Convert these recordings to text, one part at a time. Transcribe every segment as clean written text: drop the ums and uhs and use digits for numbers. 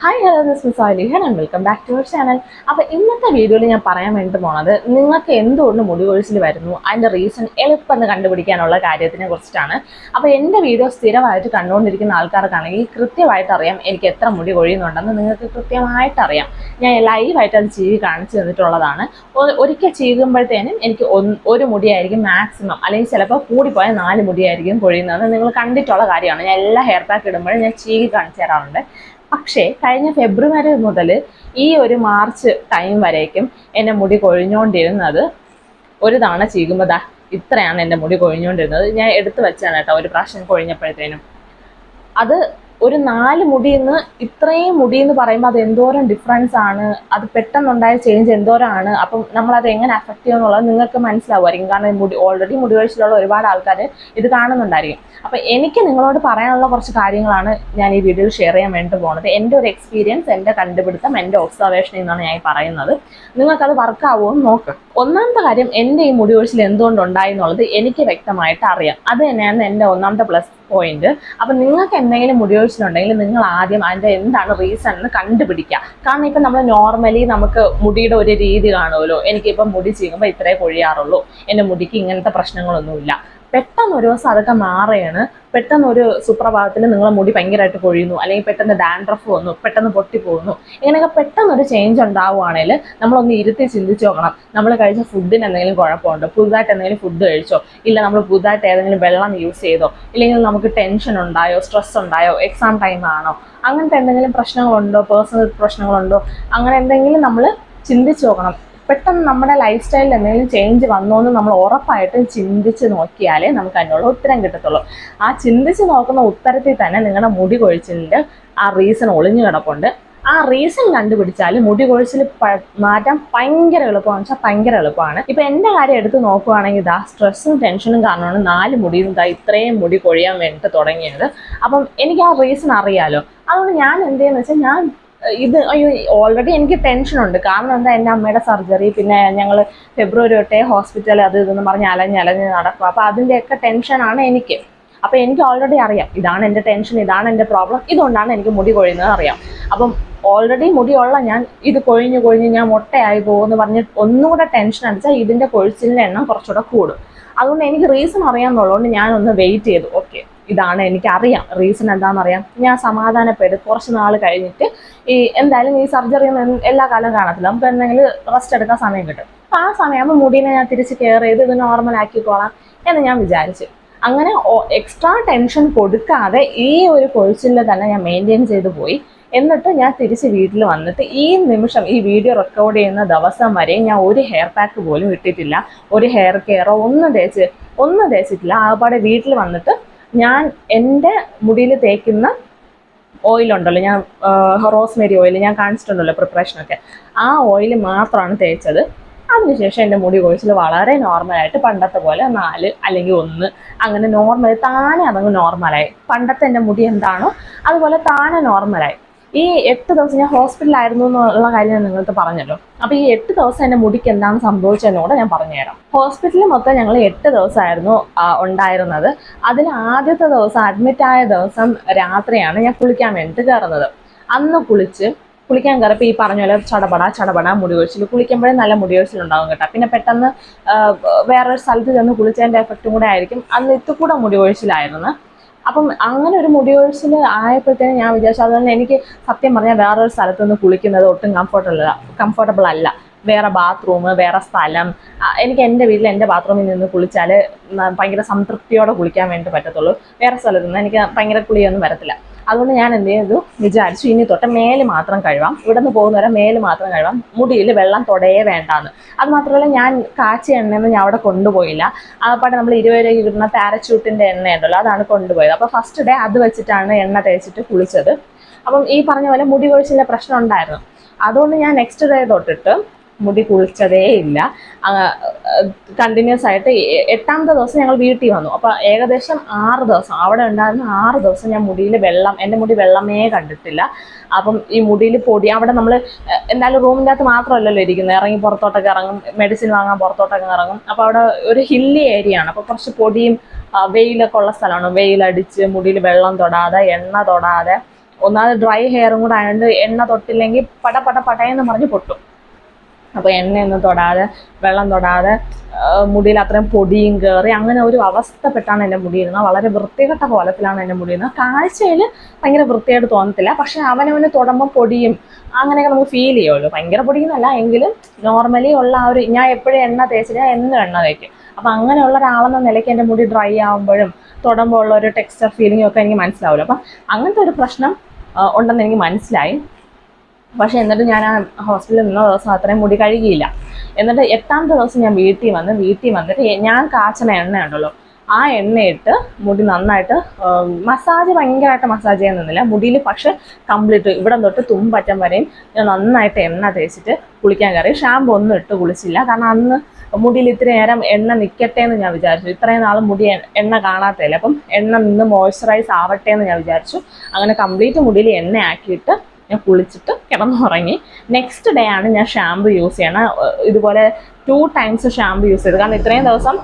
Hi hello this miss ആലിഹൻ and welcome back to our channel. അപ്പോൾ ഇന്നത്തെ വീഡിയോയിൽ ഞാൻ പറയാൻ വേണ്ടി പോണത് നിങ്ങൾക്ക് എന്തുകൊണ്ട് മുടി കൊഴിച്ചിൽ വരുന്നു, അതിൻ്റെ റീസൺ എളുപ്പം കണ്ടുപിടിക്കാനുള്ള കാര്യത്തിനെ കുറിച്ചിട്ടാണ്. അപ്പോൾ എൻ്റെ വീഡിയോ സ്ഥിരമായിട്ട് കണ്ടുകൊണ്ടിരിക്കുന്ന ആൾക്കാർക്കാണെങ്കിൽ കൃത്യമായിട്ട് അറിയാം എനിക്ക് എത്ര മുടി കൊഴിയുന്നുണ്ടെന്ന് നിങ്ങൾക്ക് കൃത്യമായിട്ട് അറിയാം. ഞാൻ ലൈവായിട്ട് അത് ചീവി കാണിച്ചു തന്നിട്ടുള്ളതാണ്. ഒരിക്കൽ ചീകുമ്പോഴത്തേനും എനിക്ക് ഒരു മുടിയായിരിക്കും മാക്സിമം, അല്ലെങ്കിൽ ചിലപ്പോൾ കൂടിപ്പോയാൽ 4 മുടിയായിരിക്കും കൊഴിയുന്നതെന്ന് നിങ്ങൾ കണ്ടിട്ടുള്ള കാര്യമാണ്. ഞാൻ എല്ലാ ഹെയർ പാക്ക് ഇടുമ്പോഴും ഞാൻ ചീവി കാണിച്ചു തരാറുണ്ട്. പക്ഷേ കഴിഞ്ഞ ഫെബ്രുവരി മുതൽ ഈ ഒരു മാർച്ച് ടൈം വരേക്കും എൻ്റെ മുടി കൊഴിഞ്ഞുകൊണ്ടിരുന്നത് ഒരു തവണ ചീകുമ്പോൾ ഇത്രയാണ് എൻ്റെ മുടി കൊഴിഞ്ഞുകൊണ്ടിരുന്നത്. ഞാൻ എടുത്തു വെച്ചാണ് കേട്ടോ ഒരു പ്രാവശ്യം കൊഴിഞ്ഞപ്പോഴത്തേനും. അത് ഒരു 4 മുടിന്ന് ഇത്രയും മുടി എന്ന് പറയുമ്പോൾ അത് എന്തോരം ഡിഫറൻസ് ആണ്, അത് പെട്ടെന്നുണ്ടായ ചേഞ്ച് എന്തോരമാണ്. അപ്പം നമ്മളത് എങ്ങനെ അഫക്റ്റ് ചെയ്യുമെന്നുള്ളത് നിങ്ങൾക്ക് മനസ്സിലാവുമായിരിക്കും. കാരണം ഓൾറെഡി മുടി കൊഴിച്ചിലുള്ള ഒരുപാട് ആൾക്കാർ ഇത് കാണുന്നുണ്ടായിരിക്കും. അപ്പം എനിക്ക് നിങ്ങളോട് പറയാനുള്ള കുറച്ച് കാര്യങ്ങളാണ് ഞാൻ ഈ വീഡിയോയിൽ ഷെയർ ചെയ്യാൻ വേണ്ടി പോകുന്നത്. എൻ്റെ ഒരു എക്സ്പീരിയൻസ്, എൻ്റെ കണ്ടുപിടുത്തം, എൻ്റെ ഒബ്സർവേഷൻ എന്നാണ് ഞാൻ പറയുന്നത്. നിങ്ങൾക്കത് വർക്കാവുമോ എന്ന് നോക്കുക. ഒന്നാമത്തെ കാര്യം, എൻ്റെ ഈ മുടി കൊഴിച്ചിൽ എന്തുകൊണ്ടുണ്ടായി എന്നുള്ളത് എനിക്ക് വ്യക്തമായിട്ട് അറിയാം. അത് തന്നെയാണ് എൻ്റെ ഒന്നാമത്തെ പ്ലസ് പോയിന്റ്. അപ്പം നിങ്ങൾക്ക് എന്തെങ്കിലും മുടി കൊഴിച്ചിലുണ്ടെങ്കിൽ നിങ്ങൾ ആദ്യം അതിൻ്റെ എന്താണ് റീസൺ എന്ന് കണ്ടുപിടിക്കുക. കാരണം ഇപ്പം നമ്മൾ നോർമലി നമുക്ക് മുടിയുടെ ഒരു രീതി കാണുമല്ലോ. എനിക്കിപ്പം മുടി ചീകുമ്പോൾ ഇത്രേ കൊഴിയാറുള്ളൂ, എൻ്റെ മുടിക്ക് ഇങ്ങനത്തെ പ്രശ്നങ്ങളൊന്നുമില്ല. പെട്ടെന്ന് ഒരു ദിവസം അതൊക്കെ മാറുകയാണ്. പെട്ടെന്ന് ഒരു സുപ്രഭാതത്തിൽ നിങ്ങളെ മുടി ഭയങ്കരമായിട്ട് കൊഴിയുന്നു, അല്ലെങ്കിൽ പെട്ടെന്ന് ഡാൻഡ്രഫ് വന്നു, പെട്ടെന്ന് പൊട്ടിപ്പോകുന്നു. ഇങ്ങനെയൊക്കെ പെട്ടെന്നൊരു ചേഞ്ച് ഉണ്ടാവുകയാണെങ്കിൽ നമ്മളൊന്ന് ഇരുത്തി ചിന്തിച്ച് നോക്കണം. നമ്മൾ കഴിച്ച ഫുഡിന് എന്തെങ്കിലും കുഴപ്പമുണ്ടോ, പുതുതായിട്ട് എന്തെങ്കിലും ഫുഡ് കഴിച്ചോ, ഇല്ല നമ്മൾ പുതുതായിട്ട് ഏതെങ്കിലും വെള്ളം യൂസ് ചെയ്തോ, ഇല്ലെങ്കിൽ നമുക്ക് ടെൻഷൻ ഉണ്ടായോ, സ്ട്രെസ് ഉണ്ടായോ, എക്സാം ടൈം ആണോ, അങ്ങനത്തെ എന്തെങ്കിലും പ്രശ്നങ്ങളുണ്ടോ, പേഴ്സണൽ പ്രശ്നങ്ങളുണ്ടോ, അങ്ങനെ എന്തെങ്കിലും നമ്മൾ ചിന്തിച്ച് നോക്കണം. പെട്ടെന്ന് നമ്മുടെ ലൈഫ് സ്റ്റൈലിൽ എന്തെങ്കിലും ചേഞ്ച് വന്നോ എന്ന് നമ്മൾ ഉറപ്പായിട്ടും ചിന്തിച്ച് നോക്കിയാലേ നമുക്ക് അതിനുള്ള ഉത്തരം കിട്ടത്തുള്ളൂ. ആ ചിന്തിച്ച് നോക്കുന്ന ഉത്തരത്തിൽ തന്നെ നിങ്ങളുടെ മുടി കൊഴിച്ചിലിൻ്റെ ആ റീസൺ ഒളിഞ്ഞു കിടപ്പുണ്ട്. ആ റീസൺ കണ്ടുപിടിച്ചാൽ മുടി കൊഴിച്ചിൽ മാറ്റാൻ ഭയങ്കര എളുപ്പമാണെന്ന് വെച്ചാൽ ഭയങ്കര എളുപ്പമാണ്. ഇപ്പം എൻ്റെ കാര്യം എടുത്ത് നോക്കുകയാണെങ്കിൽ സ്ട്രെസ്സും ടെൻഷനും കാരണമാണ് 4 മുടിയും ഇത്രയും മുടി കൊഴിയാൻ വേണ്ടിയിട്ട് തുടങ്ങിയത്. അപ്പം എനിക്ക് ആ റീസൺ അറിയാലോ. അതുകൊണ്ട് ഞാൻ എന്ത് ചെയ്യുന്നത് വെച്ചാൽ, ഞാൻ ഓൾറെഡി എനിക്ക് ടെൻഷനുണ്ട്. കാരണം എന്താ, എൻ്റെ അമ്മയുടെ സർജറി, പിന്നെ ഞങ്ങൾ ഫെബ്രുവരി തൊട്ടേ ഹോസ്പിറ്റൽ അത് ഇതെന്ന് പറഞ്ഞ് അലഞ്ഞ് നടക്കും. അപ്പോൾ അതിൻ്റെയൊക്കെ ടെൻഷനാണ് എനിക്ക്. അപ്പോൾ എനിക്ക് ഓൾറെഡി അറിയാം ഇതാണ് എൻ്റെ ടെൻഷൻ, ഇതാണ് എൻ്റെ പ്രോബ്ലം, ഇതുകൊണ്ടാണ് എനിക്ക് മുടി കൊഴിയുന്നത് അറിയാം. അപ്പം ഓൾറെഡി മുടിയുള്ള ഞാൻ ഇത് കൊഴിഞ്ഞ് ഞാൻ മൊട്ടയായി പോകുമെന്ന് പറഞ്ഞ് ഒന്നുകൂടെ ടെൻഷൻ അടിച്ചാൽ ഇതിൻ്റെ കൊഴിച്ചിലിൻ്റെ എണ്ണം കുറച്ചുകൂടെ കൂടും. അതുകൊണ്ട് എനിക്ക് റീസൺ അറിയാമെന്നുള്ളതുകൊണ്ട് ഞാനൊന്ന് വെയിറ്റ് ചെയ്തു. ഓക്കെ, ഇതാണ് എനിക്കറിയാം റീസൺ എന്താണെന്നറിയാം. ഞാൻ സമാധാനപ്പെടും. കുറച്ച് നാൾ കഴിഞ്ഞിട്ട് എന്തായാലും ഈ സർജറി ഒന്നും എല്ലാ കാലം കാണത്തില്ല, നമുക്ക് എന്തെങ്കിലും റെസ്റ്റ് എടുക്കാൻ സമയം കിട്ടും. അപ്പം ആ സമയമാകുമ്പോൾ മുടീനെ ഞാൻ തിരിച്ച് കെയർ ചെയ്ത് ഇത് നോർമൽ ആക്കിക്കോളാം എന്ന് ഞാൻ വിചാരിച്ചു. അങ്ങനെ എക്സ്ട്രാ ടെൻഷൻ കൊടുക്കാതെ ഈ ഒരു കൊഴിച്ചിൽ തന്നെ ഞാൻ മെയിൻറ്റെയിൻ ചെയ്തു പോയി. എന്നിട്ട് ഞാൻ തിരിച്ച് വീട്ടിൽ വന്നിട്ട് ഈ നിമിഷം ഈ വീഡിയോ റെക്കോർഡ് ചെയ്യുന്ന ദിവസം വരെ ഞാൻ ഒരു ഹെയർ പാക്ക് പോലും ഇട്ടിട്ടില്ല, ഒരു ഹെയർ കെയറോ ഒന്നും തേച്ചിട്ടില്ല. ആകപ്പാടെ വീട്ടിൽ വന്നിട്ട് ഞാൻ എൻ്റെ മുടിയിൽ തേക്കുന്ന ഓയിലുണ്ടല്ലോ, ഞാൻ റോസ്മേരി ഓയിൽ ഞാൻ കാണിച്ചിട്ടുണ്ടല്ലോ പ്രിപ്പറേഷനൊക്കെ, ആ ഓയിൽ മാത്രമാണ് തേച്ചത്. അതിനുശേഷം എൻ്റെ മുടി കൊഴിച്ചിൽ വളരെ നോർമലായിട്ട് പണ്ടത്തെ പോലെ 4 അല്ലെങ്കിൽ 1 അങ്ങനെ നോർമൽ താനെ അതങ്ങ് നോർമലായി. പണ്ടത്തെ എൻ്റെ മുടി എന്താണോ അതുപോലെ താനെ നോർമലായി. ഈ 8 ദിവസം ഞാൻ ഹോസ്പിറ്റലായിരുന്നു എന്നുള്ള കാര്യം ഞാൻ നിങ്ങൾക്ക് പറഞ്ഞല്ലോ. അപ്പോൾ ഈ 8 ദിവസം എൻ്റെ മുടിക്ക് എന്താണ് സംഭവിച്ചതെന്നൂടെ ഞാൻ പറഞ്ഞുതരാം. ഹോസ്പിറ്റലിൽ മൊത്തം ഞങ്ങൾ 8 ദിവസമായിരുന്നു ഉണ്ടായിരുന്നത്. അതിൽ ആദ്യത്തെ ദിവസം, അഡ്മിറ്റായ ദിവസം രാത്രിയാണ് ഞാൻ കുളിക്കാൻ വേണ്ടിയിട്ട് കയറുന്നത്. അന്ന് കുളിക്കാൻ കയറിയപ്പോൾ ഈ പറഞ്ഞ പോലെ ചടപട മുടി കൊഴിച്ചിൽ. കുളിക്കുമ്പോഴേ നല്ല മുടി കൊഴിച്ചിലുണ്ടാകും കേട്ടോ. പിന്നെ പെട്ടെന്ന് വേറൊരു സ്ഥലത്ത് ചെന്ന് കുളിച്ചതിൻ്റെ എഫക്റ്റും കൂടെ ആയിരിക്കും അന്ന് ഇത്തുകൂടെ മുടി കൊഴിച്ചിലായിരുന്നു. അപ്പം അങ്ങനെ ഒരു മുടി കൊഴിച്ചിൽ ആയപ്പോഴത്തേനും ഞാൻ വിചാരിച്ചു, അതുകൊണ്ട് എനിക്ക് സത്യം പറഞ്ഞാൽ വേറൊരു സ്ഥലത്തുനിന്ന് കുളിക്കുന്നത് ഒട്ടും കംഫർട്ടബിൾ അല്ല. വേറെ ബാത്റൂം, വേറെ സ്ഥലം, എനിക്ക് എൻ്റെ വീട്ടിൽ എൻ്റെ ബാത്റൂമിൽ നിന്ന് കുളിച്ചാൽ ഭയങ്കര സംതൃപ്തിയോടെ കുളിക്കാൻ വേണ്ടി പറ്റത്തുള്ളൂ. വേറെ സ്ഥലത്ത് നിന്ന് എനിക്ക് ഭയങ്കര കുളിയൊന്നും വരത്തില്ല. അതുകൊണ്ട് ഞാൻ എന്ത് ചെയ്തു വിചാരിച്ചു, ഇനി തൊട്ട് മേല് മാത്രം കഴുകാം, ഇവിടെ നിന്ന് പോകുന്നവരെ മേല് മാത്രം കഴുകാം, മുടിയിൽ വെള്ളം തൊടയേ വേണ്ടാന്ന്. അത് മാത്രമല്ല, ഞാൻ കാച്ചിയ എണ്ണയൊന്നും ഞാൻ അവിടെ കൊണ്ടുപോയില്ല. അതുപോലെ നമ്മൾ 20 രൂപ കിട്ടുന്ന പാരച്യൂട്ടിൻ്റെ എണ്ണ ഉണ്ടല്ലോ, അതാണ് കൊണ്ടുപോയത്. അപ്പോൾ ഫസ്റ്റ് ഡേ അത് വെച്ചിട്ടാണ് എണ്ണ തേച്ചിട്ട് കുളിച്ചത്. അപ്പം ഈ പറഞ്ഞ പോലെ മുടി കൊഴിച്ചിലെ പ്രശ്നം ഉണ്ടായിരുന്നു. അതുകൊണ്ട് ഞാൻ നെക്സ്റ്റ് ഡേ തൊട്ടിട്ട് മുടി കുളിച്ചതേ ഇല്ല. കണ്ടിന്യൂസ് ആയിട്ട് 8ാമത്തെ ദിവസം ഞങ്ങൾ വീട്ടിൽ വന്നു. അപ്പോൾ ഏകദേശം 6 ദിവസം അവിടെ ഉണ്ടായിരുന്ന 6 ദിവസം ഞാൻ മുടിയിൽ എൻ്റെ മുടി വെള്ളമേ കണ്ടിട്ടില്ല. അപ്പം ഈ മുടിയിൽ പൊടി, അവിടെ നമ്മൾ എന്തായാലും റൂമിൻ്റെ അകത്ത് മാത്രമല്ലല്ലോ ഇരിക്കുന്നത്, ഇറങ്ങി പുറത്തോട്ടൊക്കെ ഇറങ്ങും, മെഡിസിൻ വാങ്ങാൻ പുറത്തോട്ടൊക്കെ ഇറങ്ങും. അപ്പോൾ അവിടെ ഒരു ഹില്ലി ഏരിയ ആണ്. അപ്പോൾ കുറച്ച് പൊടിയും വെയിലൊക്കെ ഉള്ള സ്ഥലമാണ്. വെയിലടിച്ച് മുടിയിൽ വെള്ളം തൊടാതെ, എണ്ണ തൊടാതെ ഒന്നാമത് ഡ്രൈ ഹെയറും കൂടെ ആയതുകൊണ്ട് എണ്ണ തൊട്ടില്ലെങ്കിൽ പടയെന്ന് പറഞ്ഞ് പൊട്ടും. അപ്പോൾ എണ്ണയൊന്നും തൊടാതെ വെള്ളം തൊടാതെ മുടിയിൽ അത്രയും പൊടിയും കയറി അങ്ങനെ ഒരു അവസ്ഥപ്പെട്ടാണ് എൻ്റെ മുടി ഇരുന്നത്. വളരെ വൃത്തികെട്ട കോലത്തിലാണ് എൻ്റെ മുടി ഇരുന്നത്. കാഴ്ചയിൽ ഭയങ്കര വൃത്തിയായിട്ട് തോന്നത്തില്ല, പക്ഷെ അവനവന് തൊടുമ്പോൾ പൊടിയും അങ്ങനെയൊക്കെ നമുക്ക് ഫീൽ ചെയ്യുമല്ലോ. ഭയങ്കര പൊടിയെന്നല്ല എങ്കിലും നോർമലി ഉള്ള ആ ഒരു, ഞാൻ എപ്പോഴും എണ്ണ തേച്ചിട്ട് എന്നും എണ്ണ തേക്കും. അപ്പം അങ്ങനെയുള്ള ഒരാളെന്ന നിലയ്ക്ക് എൻ്റെ മുടി ഡ്രൈ ആകുമ്പോഴും തൊടുമ്പോൾ ഉള്ള ഒരു ടെക്സ്ചർ ഫീലിംഗും ഒക്കെ എനിക്ക് മനസ്സിലാവില്ല. അപ്പം അങ്ങനത്തെ ഒരു പ്രശ്നം ഉണ്ടെന്ന് എനിക്ക് മനസ്സിലായി. പക്ഷെ എന്നിട്ട് ഞാൻ ആ ഹോസ്പിറ്റലിൽ നിന്ന ദിവസം അത്രയും മുടി കഴുകിയില്ല. എന്നിട്ട് 8ാമത്തെ ദിവസം ഞാൻ വീട്ടിൽ വന്നിട്ട് ഞാൻ കാച്ചണ എണ്ണ ഉണ്ടല്ലോ, ആ എണ്ണയിട്ട് മുടി നന്നായിട്ട് മസാജ്, ഭയങ്കരമായിട്ട് മസാജ് ചെയ്യാൻ നിന്നില്ല മുടിയിൽ, പക്ഷെ കംപ്ലീറ്റ് ഇവിടെ തൊട്ട് തുമ്പറ്റം വരെയും ഞാൻ നന്നായിട്ട് എണ്ണ തേച്ചിട്ട് കുളിക്കാൻ കയറി. ഷാമ്പു ഒന്നും ഇട്ട് കുളിച്ചില്ല, കാരണം അന്ന് മുടിയിൽ ഇത്തിരി നേരം എണ്ണ നിൽക്കട്ടെ എന്ന് ഞാൻ വിചാരിച്ചു. ഇത്രയും നാൾ മുടി എണ്ണ കാണാത്തല്ലേ, അപ്പം എണ്ണ നിന്ന് മോയ്സ്ചറൈസ് ആവട്ടെ എന്ന് ഞാൻ വിചാരിച്ചു. അങ്ങനെ കംപ്ലീറ്റ് മുടിയിൽ എണ്ണ ആക്കിയിട്ട് ഞാൻ കുളിച്ചിട്ട് കിടന്നുറങ്ങി. നെക്സ്റ്റ് ഡേ ആണ് ഞാൻ ഷാമ്പു യൂസ് ചെയ്യണം. ഇതുപോലെ 2 ടൈംസ് ഷാമ്പു യൂസ് ചെയ്ത്, കാരണം ഇത്രയും ദിവസം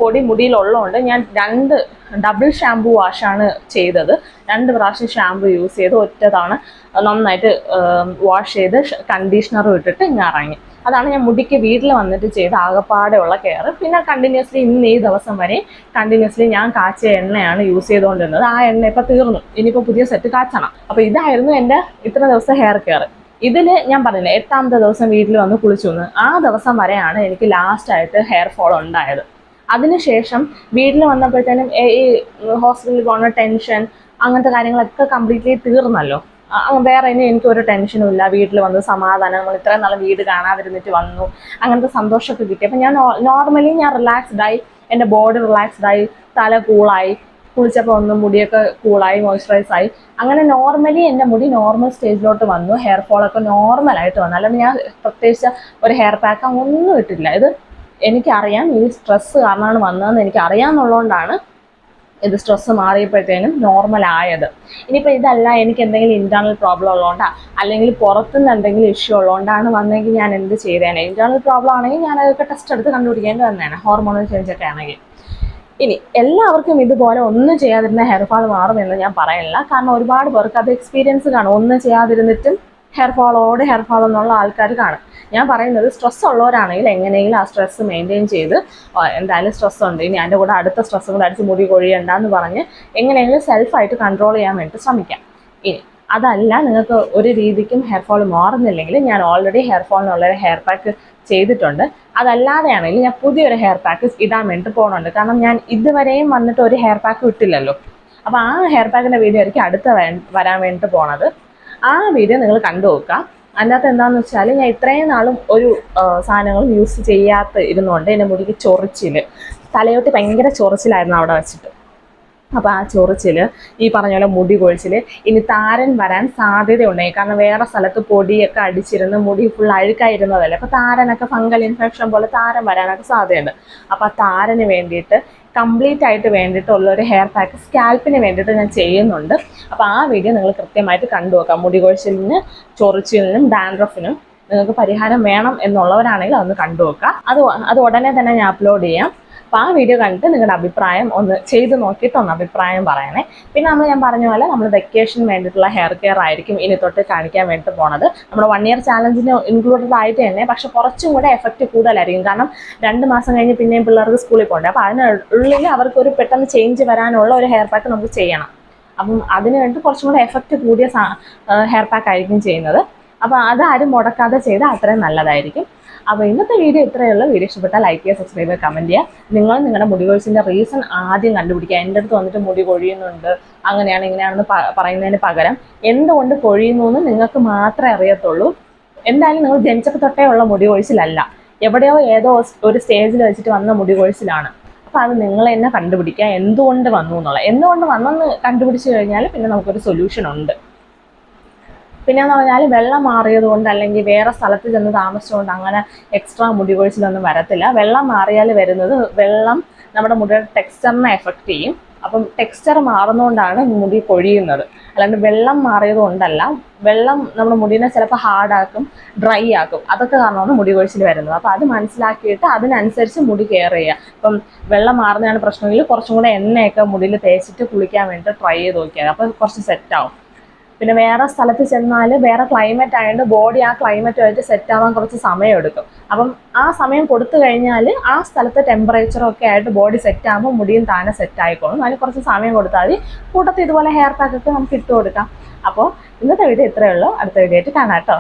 പൊടി മുടിയിലുള്ളതുകൊണ്ട് ഞാൻ 2 ഡബിൾ ഷാമ്പു വാഷാണ് ചെയ്തത്. 2 പ്രാവശ്യം ഷാമ്പു യൂസ് ചെയ്ത് ഒറ്റ തവണ നന്നായിട്ട് വാഷ് ചെയ്ത് കണ്ടീഷണറും ഇട്ടിട്ട് ഇങ്ങനെ ഇറങ്ങി. അതാണ് ഞാൻ മുടിക്ക് വീട്ടിൽ വന്നിട്ട് ചെയ്ത ആകപ്പാടെ ഉള്ള കെയർ. പിന്നെ കണ്ടിന്യൂസ്ലി ഇന്ന് ഈ ദിവസം വരെ കണ്ടിന്യൂസ്ലി ഞാൻ കാച്ചിയ എണ്ണയാണ് യൂസ് ചെയ്തുകൊണ്ടിരുന്നത്. ആ എണ്ണ ഇപ്പോൾ തീർന്നു, ഇനിയിപ്പോൾ പുതിയ സെറ്റ് കാച്ചണം. അപ്പോൾ ഇതായിരുന്നു എൻ്റെ ഇത്ര ദിവസം ഹെയർ കെയർ. ഇതിൽ ഞാൻ പറഞ്ഞില്ലേ 8ാമത്തെ ദിവസം വീട്ടിൽ വന്ന് കുളിച്ചു വന്ന്, ആ ദിവസം വരെയാണ് എനിക്ക് ലാസ്റ്റായിട്ട് ഹെയർ ഫോൾ ഉണ്ടായത്. അതിനുശേഷം വീട്ടിൽ വന്നപ്പോഴത്തേനും ഈ ഹോസ്പിറ്റലിൽ പോകുന്ന ടെൻഷൻ അങ്ങനത്തെ കാര്യങ്ങളൊക്കെ കംപ്ലീറ്റ്ലി തീർന്നല്ലോ. വേറെ ഇനി എനിക്കൊരു ടെൻഷനും ഇല്ല. വീട്ടിൽ വന്ന് സമാധാനം, നമ്മൾ ഇത്രയും നാളെ വീട് കാണാതിരുന്നിട്ട് വന്നു, അങ്ങനത്തെ സന്തോഷമൊക്കെ കിട്ടി. അപ്പം ഞാൻ നോർമലി ഞാൻ റിലാക്സ്ഡായി, എൻ്റെ ബോഡി റിലാക്സ്ഡായി, തല കൂളായി, കുളിച്ചപ്പോൾ ഒന്ന് മുടിയൊക്കെ കൂളായി, മോയ്സ്ചറൈസ് ആയി. അങ്ങനെ നോർമലി എൻ്റെ മുടി നോർമൽ സ്റ്റേജിലോട്ട് വന്നു, ഹെയർ ഫോളൊക്കെ നോർമലായിട്ട് വന്നു. അല്ലാണ്ട് ഞാൻ പ്രത്യേകിച്ച് ഒരു ഹെയർ പാക്ക് ഒന്നും ഇട്ടിട്ടില്ല. ഇത് എനിക്കറിയാം, ഈ സ്ട്രെസ്സ് കാരണമാണ് വന്നതെന്ന് എനിക്കറിയാമെന്നുള്ളതുകൊണ്ടാണ് ഇത് സ്ട്രെസ്സ് മാറിയപ്പോഴത്തേനും നോർമലായത്. ഇനിയിപ്പോൾ ഇതല്ല, എനിക്ക് എന്തെങ്കിലും ഇൻറ്റേർണൽ പ്രോബ്ലം ഉള്ളതുകൊണ്ടാണ്, അല്ലെങ്കിൽ പുറത്തുനിന്ന് എന്തെങ്കിലും ഇഷ്യൂ ഉള്ളതുകൊണ്ടാണ് വന്നെങ്കിൽ ഞാൻ എന്ത് ചെയ്തേനെ. ഇൻറ്റേർണൽ പ്രോബ്ലം ആണെങ്കിൽ ഞാൻ അതൊക്കെ ടെസ്റ്റ് എടുത്ത് കണ്ടുപിടിക്കേണ്ടി വന്നേനെ, ഹോർമോണൽ ചേഞ്ച് ഒക്കെ ആണെങ്കിൽ. ഇനി എല്ലാവർക്കും ഇതുപോലെ ഒന്നും ചെയ്യാതിരുന്ന ഹെയർ ഫാൾ മാറുമെന്ന് ഞാൻ പറയില്ല, കാരണം ഒരുപാട് പേർക്ക് അത് എക്സ്പീരിയൻസ് കാണും. ഒന്നും ചെയ്യാതിരുന്നിട്ടും ഹെയർ ഫാൾ എന്നുള്ള ആൾക്കാർ കാണും. ഞാൻ പറയുന്നത് സ്ട്രെസ് ഉള്ളവരാണെങ്കിൽ എങ്ങനെയെങ്കിലും ആ സ്ട്രെസ് മെയിൻറ്റെയിൻ ചെയ്ത്, എന്തായാലും സ്ട്രെസ് ഉണ്ട്, ഇനി അതിൻ്റെ കൂടെ അടുത്ത സ്ട്രെസ്സും കൂടെ അടിച്ച് മുടി കൊഴിയണ്ടെന്ന് പറഞ്ഞ് എങ്ങനെയെങ്കിലും സെൽഫായിട്ട് കൺട്രോൾ ചെയ്യാൻ വേണ്ടി ശ്രമിക്കാം. ഇനി അതല്ല, നിങ്ങൾക്ക് ഒരു രീതിക്കും ഹെയർ ഫാൾ മാറുന്നില്ലെങ്കിൽ ഞാൻ ഓൾറെഡി ഹെയർ ഫാളിനുള്ളൊരു ഹെയർ പാക്ക് ചെയ്തിട്ടുണ്ട്. അതല്ലാതെയാണെങ്കിൽ ഞാൻ പുതിയൊരു ഹെയർ പാക്ക് ഇടാൻ വേണ്ടി പോകുന്നുണ്ട്. കാരണം ഞാൻ ഇതുവരെയും വന്നിട്ട് ഒരു ഹെയർ പാക്ക് ഇട്ടില്ലല്ലോ. അപ്പോൾ ആ ഹെയർ പാക്കിൻ്റെ വീഡിയോ ആയിരിക്കും അടുത്ത വരാൻ വേണ്ടിയിട്ട് പോണത്. ആ വീഡിയോ നിങ്ങൾ കണ്ടു നോക്കുക. അതിനകത്ത് എന്താണെന്ന് വെച്ചാൽ, ഞാൻ ഇത്രയും നാളും ഒരു സാധനങ്ങളും യൂസ് ചെയ്യാത്ത ഇരുന്നുകൊണ്ട് എൻ്റെ മുടിക്ക് ചൊറിച്ചിൽ, തലയോട്ട് ഭയങ്കര ചൊറിച്ചിലായിരുന്നു അവിടെ വെച്ചിട്ട്. അപ്പോൾ ആ ചൊറിച്ചിൽ, ഈ പറഞ്ഞ പോലെ മുടി കൊഴിച്ചിൽ, ഇനി താരൻ വരാൻ സാധ്യതയുണ്ടായി. കാരണം വേറെ സ്ഥലത്ത് പൊടിയൊക്കെ അടിച്ചിരുന്ന് മുടി ഫുൾ അഴുക്കായിരുന്നതല്ലേ. അപ്പോൾ താരനൊക്കെ ഫംഗൽ ഇൻഫെക്ഷൻ പോലെ താരൻ വരാനൊക്കെ സാധ്യതയുണ്ട്. അപ്പോൾ ആ താരന് വേണ്ടിയിട്ട് കംപ്ലീറ്റ് ആയിട്ട് വേണ്ടിയിട്ടുള്ളൊരു ഹെയർ പാക്ക് സ്കാൽപ്പിന് വേണ്ടിയിട്ട് ഞാൻ ചെയ്യുന്നുണ്ട്. അപ്പോൾ ആ വീഡിയോ നിങ്ങൾ കൃത്യമായിട്ട് കണ്ടു നോക്കാം. മുടി കൊഴിച്ചിലിന്, ചൊറിച്ചിലിനും ഡാൻഡ്രഫിനും നിങ്ങൾക്ക് പരിഹാരം വേണം എന്നുള്ളവരാണെങ്കിൽ അതൊന്ന് കണ്ടു നോക്കുക. അത് ഉടനെ തന്നെ ഞാൻ അപ്ലോഡ് ചെയ്യാം. അപ്പോൾ ആ വീഡിയോ കണ്ടിട്ട് നിങ്ങളുടെ അഭിപ്രായം ഒന്ന് ചെയ്ത് നോക്കിയിട്ട് ഒന്ന് അഭിപ്രായം പറയണേ. പിന്നെ ഞാൻ പറഞ്ഞ പോലെ നമ്മൾ വെക്കേഷന് വേണ്ടിയിട്ടുള്ള ഹെയർ കെയർ ആയിരിക്കും ഇനി തൊട്ട് കാണിക്കാൻ വേണ്ടിയിട്ട് പോണത്. നമ്മുടെ 1 ഇയർ ചാലഞ്ചിന് ഇൻക്ലൂഡഡ് ആയിട്ട് തന്നെ, പക്ഷെ കുറച്ചും കൂടെ എഫക്റ്റ് കൂടുതലായിരിക്കും. കാരണം 2 മാസം കഴിഞ്ഞ് പിന്നെയും പിള്ളേർക്ക് സ്കൂളിൽ പോകണ്ടേ. അപ്പോൾ അതിനുള്ളിൽ അവർക്കൊരു പെട്ടെന്ന് ചേഞ്ച് വരാനുള്ള ഒരു ഹെയർ പാക്ക് നമുക്ക് ചെയ്യണം. അപ്പം അതിന് വേണ്ടി കുറച്ചും കൂടെ എഫക്റ്റ് കൂടിയ ഹെയർ പാക്ക് ആയിരിക്കും ചെയ്യുന്നത്. അപ്പോൾ അതാരും മുടക്കാതെ ചെയ്താൽ അത്രയും നല്ലതായിരിക്കും. അപ്പോൾ ഇന്നത്തെ വീഡിയോ ഇത്രയേ ഉള്ളൂ. വീഡിയോ ഇഷ്ടപ്പെട്ടാൽ ലൈക്ക് ചെയ്യുക, സബ്സ്ക്രൈബ് ചെയ്യുക, കമൻറ്റ് ചെയ്യുക. നിങ്ങൾ നിങ്ങളുടെ മുടി കൊഴിച്ചിൻ്റെ റീസൺ ആദ്യം കണ്ടുപിടിക്കുക. എൻ്റെ അടുത്ത് വന്നിട്ട് മുടി കൊഴിയുന്നുണ്ട്, അങ്ങനെയാണ് ഇങ്ങനെയാണെന്ന് പറയുന്നതിന് പകരം എന്തുകൊണ്ട് കൊഴിയുന്നു എന്ന് നിങ്ങൾക്ക് മാത്രമേ അറിയത്തുള്ളൂ. എന്തായാലും നിങ്ങൾ ജനിച്ചപ്പോൾ തൊട്ടേ ഉള്ള മുടി കൊഴിച്ചിലല്ല, എവിടെയോ ഏതോ ഒരു സ്റ്റേജിൽ വെച്ചിട്ട് വന്ന മുടി കൊഴിച്ചിലാണ്. അപ്പോൾ അത് നിങ്ങൾ തന്നെ കണ്ടുപിടിക്കുക, എന്തുകൊണ്ട് വന്നു എന്നുള്ളത്. എന്തുകൊണ്ട് വന്നെന്ന് കണ്ടുപിടിച്ച് കഴിഞ്ഞാൽ പിന്നെ നമുക്കൊരു സൊല്യൂഷൻ ഉണ്ട്. പിന്നെയെന്ന് പറഞ്ഞാൽ വെള്ളം മാറിയത് കൊണ്ട് അല്ലെങ്കിൽ വേറെ സ്ഥലത്ത് ചെന്ന് താമസിച്ചുകൊണ്ട് അങ്ങനെ എക്സ്ട്രാ മുടി കൊഴിച്ചിലൊന്നും വരത്തില്ല. വെള്ളം മാറിയാൽ വരുന്നത്, വെള്ളം നമ്മുടെ മുടിയുടെ ടെക്സ്ചറിനെ എഫക്റ്റ് ചെയ്യും. അപ്പം ടെക്സ്ചർ മാറുന്നതുകൊണ്ടാണ് മുടി കൊഴിയുന്നത്, അല്ലാണ്ട് വെള്ളം മാറിയത് കൊണ്ടല്ല. വെള്ളം നമ്മുടെ മുടിനെ ചിലപ്പോൾ ഹാർഡാക്കും, ഡ്രൈ ആക്കും, അതൊക്കെ കാരണമാണ് മുടി കൊഴിച്ചിൽ വരുന്നത്. അപ്പോൾ അത് മനസ്സിലാക്കിയിട്ട് അതിനനുസരിച്ച് മുടി കെയർ ചെയ്യുക. ഇപ്പം വെള്ളം മാറുന്നതാണ് പ്രശ്നമെങ്കിൽ കുറച്ചും കൂടെ എണ്ണയൊക്കെ മുടിയിൽ തേച്ചിട്ട് കുളിക്കാൻ വേണ്ടിയിട്ട് ട്രൈ ചെയ്ത് നോക്കിയാൽ അപ്പോൾ കുറച്ച് സെറ്റാവും. പിന്നെ വേറെ സ്ഥലത്ത് ചെന്നാൽ വേറെ ക്ലൈമറ്റ് ആയതുകൊണ്ട് ബോഡി ആ ക്ലൈമറ്റുമായിട്ട് സെറ്റ് ആവാൻ കുറച്ച് സമയം എടുക്കും. അപ്പം ആ സമയം കൊടുത്തു കഴിഞ്ഞാൽ ആ സ്ഥലത്തെ ടെമ്പറേച്ചറും ഒക്കെ ആയിട്ട് ബോഡി സെറ്റ് ആകുമ്പോൾ മുടിയും താനെ സെറ്റ് ആയിക്കോളും. അതിന് കുറച്ച് സമയം കൊടുത്താൽ മതി. കൂട്ടത്തിൽ ഇതുപോലെ ഹെയർ പാക്ക് ഒക്കെ നമുക്ക് ഇട്ട് കൊടുക്കാം. അപ്പോൾ ഇന്നത്തെ വീഡിയോ ഇത്രയേ ഉള്ളൂ. അടുത്ത വീഡിയോ ആയിട്ട് കാണാം കേട്ടോ.